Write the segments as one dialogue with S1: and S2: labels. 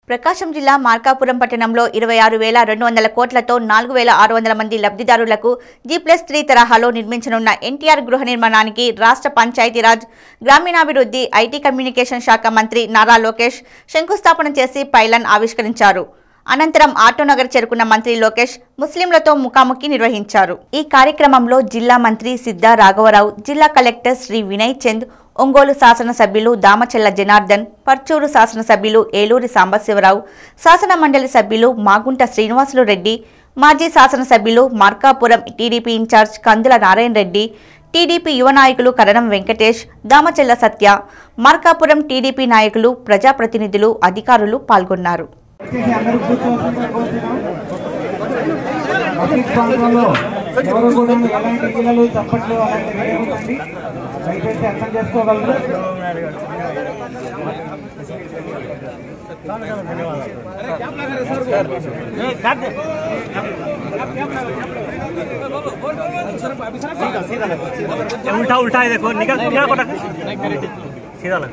S1: ప్రకాశం జిల్లా మార్కాపురం పట్టణంలో 26,200 కోట్లతో 4,600 మంది లబ్ధిదారులకు G+3 తరహాలో నిర్మించనున్న ఎన్టీఆర్ గృహ నిర్మాణానికి రాష్ట్ర పంచాయతీరాజ్ గ్రామీణాభివృద్ధి ఐటీ కమ్యూనికేషన్ శాఖ మంత్రి నారా లోకేష్ శంకుస్థాపన చేసి పైలాన్ ఆవిష్కరించారు. అనంతరం ఆటోనగర్ చేరుకున్న మంత్రి లోకేష్ ముస్లింలతో ముఖాముఖి నిర్వహించారు. ఈ కార్యక్రమంలో జిల్లా మంత్రి సిద్ధా రాఘవరావు, జిల్లా కలెక్టర్ శ్రీ వినయ్ చంద్, ఒంగోలు శాసనసభ్యులు దామచెల్ల జనార్దన్, పర్చూరు శాసనసభ్యులు ఏలూరి సాంబశివరావు, శాసన మండలి సభ్యులు మాగుంట శ్రీనివాసులు రెడ్డి, మాజీ శాసనసభ్యులు మార్కాపురం టీడీపీ ఇన్ఛార్జ్ కందుల నారాయణ రెడ్డి, టీడీపీ యువ నాయకులు కరణం వెంకటేష్, దామచెల్ల సత్య, మార్కాపురం టీడీపీ నాయకులు, ప్రజాప్రతినిధులు, అధికారులు పాల్గొన్నారు.
S2: ఎవరు కూడా ఎలాంటి పిల్లలు చప్పట్లు అలాంటివి ఏముందండి దయచేసి అర్థం చేసుకోగలరు.
S3: उल्टा उल्टा है देखो निकल सीधा लग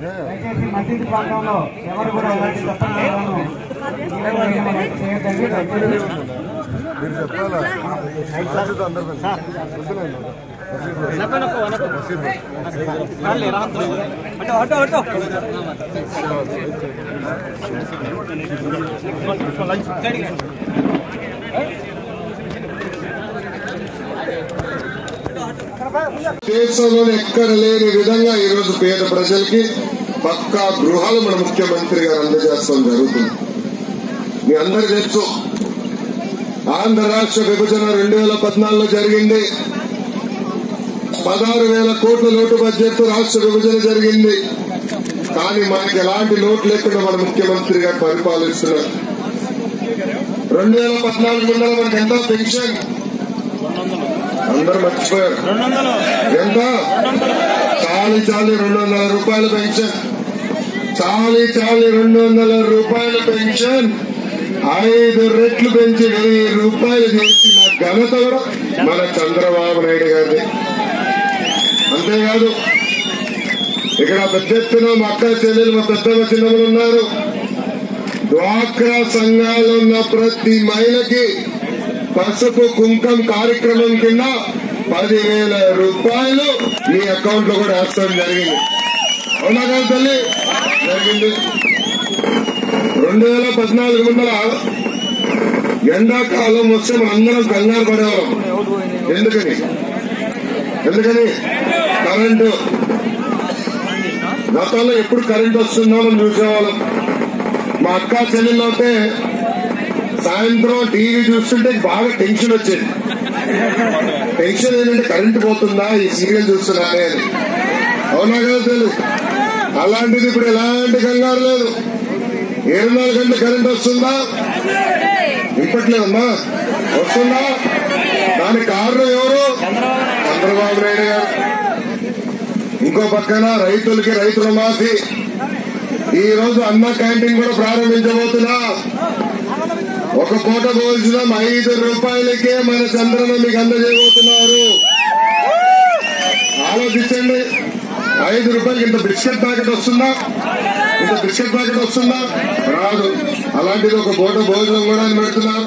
S2: దయచేసి మసీదు ప్రాంతంలో ఎవరు కూడా ఎలాంటి చప్పట్లను చేయొద్దండి.
S4: దేశంలో ఎక్కడ లేని విధంగా ఈరోజు పేద ప్రజలకి పక్కా గృహాలు మన ముఖ్యమంత్రి గారు అందజేస్తాం జరుగుతుంది. మీ అందరికీ తెలుసు, ఆంధ్ర రాష్ట్ర విభజన 2014లో జరిగింది. 16,000 కోట్ల లోటు బడ్జెట్ రాష్ట్ర విభజన జరిగింది. కానీ మనకి ఎలాంటి లోటు లేకుండా మన ముఖ్యమంత్రి గారు పరిపాలిస్తున్నారు. 2014 ముందర మనకి ఎంత పెన్షన్ అందరూ మర్చిపోయారు. ఎంత? చాలి 200 రూపాయల పెన్షన్. చాలి 200 రూపాయల పెన్షన్ 5 రెట్లు పెంచి 1000 రూపాయలు చేసిన ఘనత కూడా మన చంద్రబాబు నాయుడు గారిది. అంతేకాదు, ఇక్కడ పెద్ద ఎత్తున మా అక్క చెల్లెలు, మా పెద్దమ్మ చిన్నమ్మలు ఉన్నారు. డ్వాక్రా సంఘాలు ఉన్న ప్రతి మహిళకి పసుపు కుంకం కార్యక్రమం కింద 10,000 రూపాయలు మీ అకౌంట్ లో కూడా వేస్తాం జరిగింది. అవునా కాదు తల్లి? జరిగింది. 2014 ముందర ఎండాకాలం వస్తే అందరం కంగారు పడేవాళ్ళం. ఎందుకని కరెంటు గతంలో ఎప్పుడు కరెంటు వస్తుందో మనం చూసేవాళ్ళం. మా అక్క చెల్లెళ్ళు అయితే సాయంత్రం టీవీ చూస్తుంటే బాగా టెన్షన్ వచ్చేది. టెన్షన్ ఏంటంటే కరెంటు పోతుందా, ఈ సీరియల్ చూస్తున్నానే అని. అవునా కదా తెలుసు? అలాంటిది ఇప్పుడు ఎలాంటి కంగారు లేదు. 24 గంటలు కరెంట్ వస్తుందా? ఇప్పట్లేదమ్మా, వస్తుందా? దానికి కారణం ఎవరు? చంద్రబాబు నాయుడు గారు. ఇంకో పక్కన రైతులకి రైతు రుణమాఫీ. ఈ రోజు అన్న క్యాంటీన్ కూడా ప్రారంభించబోతున్నా. ఒక పూట భోజనం 5 రూపాయలకే మన చంద్రన్న మీకు అందజేయబోతున్నారు. ఆలోచించండి, 5 రూపాయలకి ఇంత బిస్కెట్ ప్యాకెట్ వస్తుందా? రాదు. అలాంటిది ఒక పూట భోజనం కూడా పెడుతున్నారు.